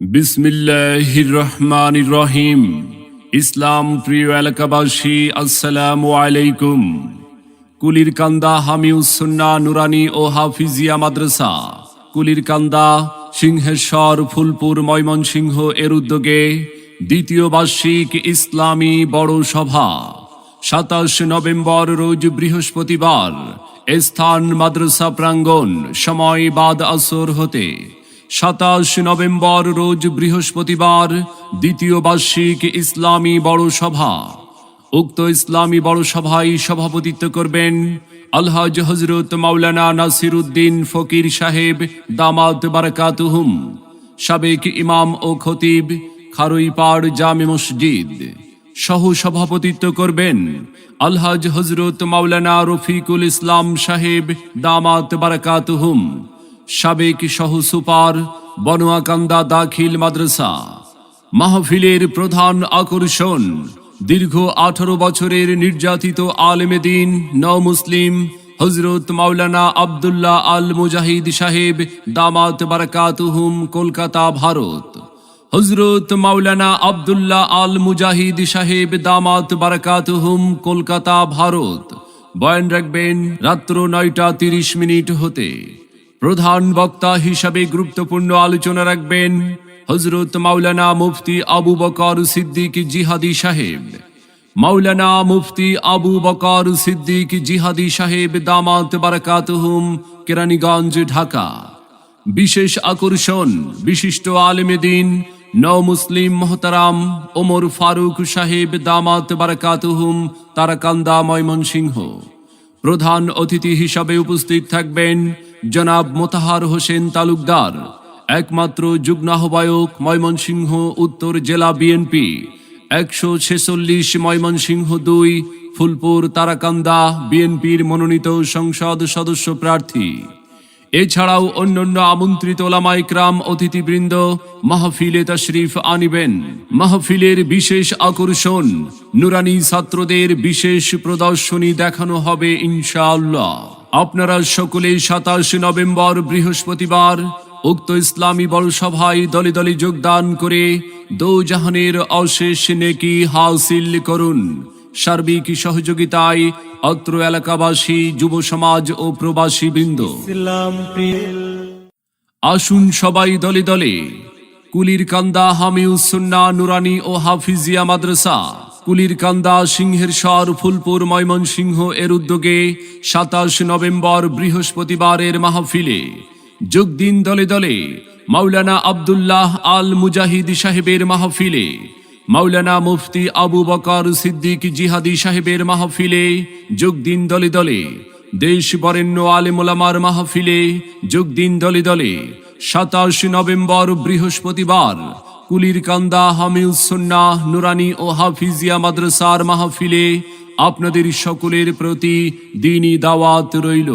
বিসমিল্লাহির রহমানির রহিম। ইসলাম প্রিয় এলাকাবাসী, আসসালামু আলাইকুম। কুলিরকান্দা হামিউস-সুন্নাহ নুরানি ও হাফিজিয়া মাদ্রাসা কুলিরকান্দা, সিংহেশ্বর, ফুলপুর, ময়মনসিংহ এর উদ্যোগে দ্বিতীয় বার্ষিক ইসলামী বড় সভা ২৭ নভেম্বর রোজ বৃহস্পতিবার। স্থান মাদ্রাসা প্রাঙ্গণ, সময় বাদ আসর হতে। ২৭ নভেম্বর রোজ বৃহস্পতিবার দ্বিতীয় বার্ষিক ইসলামী বড় সভা। উক্ত ইসলামী বড় সভায় সভাপতিত্ব করবেন আলহাজ হযরত মাওলানা নাসির উদ্দিন ফকির সাহেব দামাত বারাকাতুহুম, সাবেক ইমাম ও খতিব, খারুইপাড় জামে মসজিদ। সহ সভাপতিত্ব করবেন আলহাজ হযরত মাওলানা রফিকুল ইসলাম সাহেব দামাত বারাকাতুহুম, সাবেক সহ সুপার, বনোয়াকান্দা দাখিল মাদ্রাসা। মাহফিলের প্রধান আকর্ষণ দীর্ঘ 18 বছরের নির্যাতিত আলেমে দ্বীন নও-মুসলিম হযরত মাওলানা আব্দুল্লাহ আল মুজাহিদ সাহেব দামাত বারাকাতুহুম, কলকাতা, ভারত। হযরত মাওলানা আব্দুল্লাহ আল মুজাহিদ সাহেব দামাত বারাকাতুহুম, কলকাতা, ভারত। বয়ান রাখবেন রাত্র 9টা 30 হতে। প্রধান বক্তা হিসাবে গুরুত্বপূর্ণ আলোচনা রাখবেন হযরত মাওলানা মুফতি আবু বকর সিদ্দিক জিহাদি সাহেব। মাওলানা মুফতি আবু বকর সিদ্দিক জিহাদি সাহেব দামাত বারাকাতুহুম, কেরানীগঞ্জ, ঢাকা। বিশেষ আকর্ষণ বিশিষ্ট আলেমে দ্বীন নও-মুসলিম মোহতারাম ওমর ফারুক সাহেব দামাত বারাকাতুহুম, তারাকান্দা, ময়মনসিংহ। প্রধান অতিথি হিসাবে উপস্থিত থাকবেন জনাব মোতাহার হোসেন তালুকদার, একমাত্র যুগ্ম আহ্বায়ক, ময়মনসিংহ উত্তর জেলা বিএনপি 146, ময়মনসিংহ 2, ফুলপুর, তারাকান্দা বিএনপির মনোনীত সংসদ সদস্য প্রার্থী। এছাড়াও অন্যান্য আমন্ত্রিত ওলামা ইকরাম, অতিথিবৃন্দ মাহফিলে তাশরিফ আনিবেন। মাহফিলের বিশেষ আকর্ষণ নুরানি ছাত্রদের বিশেষ প্রদর্শনী দেখানো হবে ইনশাআল্লাহ। আপনারা সকলে 27 নভেম্বর বৃহস্পতিবার উক্ত ইসলামী বড় সভায় দলে দলে যোগদান করে দোজাহানের অশেষ নেকি হাসিল করুন। সার্বিক সহযোগিতায় অত্র এলাকাবাসী, যুব সমাজ ও প্রবাসী বৃন্দ। আসুন সবাই দলে দলে কুলিরকান্দা হামিউস-সুন্নাহ নুরানি ও হাফিজিয়া মাদ্রাসা কুলিরকান্দা, সিংহেশ্বর, ফুলপুর, ময়মনসিংহ এর উদ্যোগে 27 নভেম্বর বৃহস্পতিবারের মাহফিলে যোগ দিন দলে দলে। মাওলানা আব্দুল্লাহ আল মুজাহিদ সাহেবের মাহফিলে, মাওলানা মুফতি আবু বকর সিদ্দিক জিহাদি সাহেবের মাহফিলে যোগ দিন দলে দলে। দেশ বরেণ্য আলেম ওলামার মাহফিলে যোগ দিন দলে দলে। 27 নভেম্বর বৃহস্পতিবার কুলিরকান্দা হামিউস-সুন্নাহ নুরানি ও হাফিজিয়া মাদ্রাসার মাহফিলে আপনাদের সকলের প্রতি দ্বীনি দাওয়াত রইল।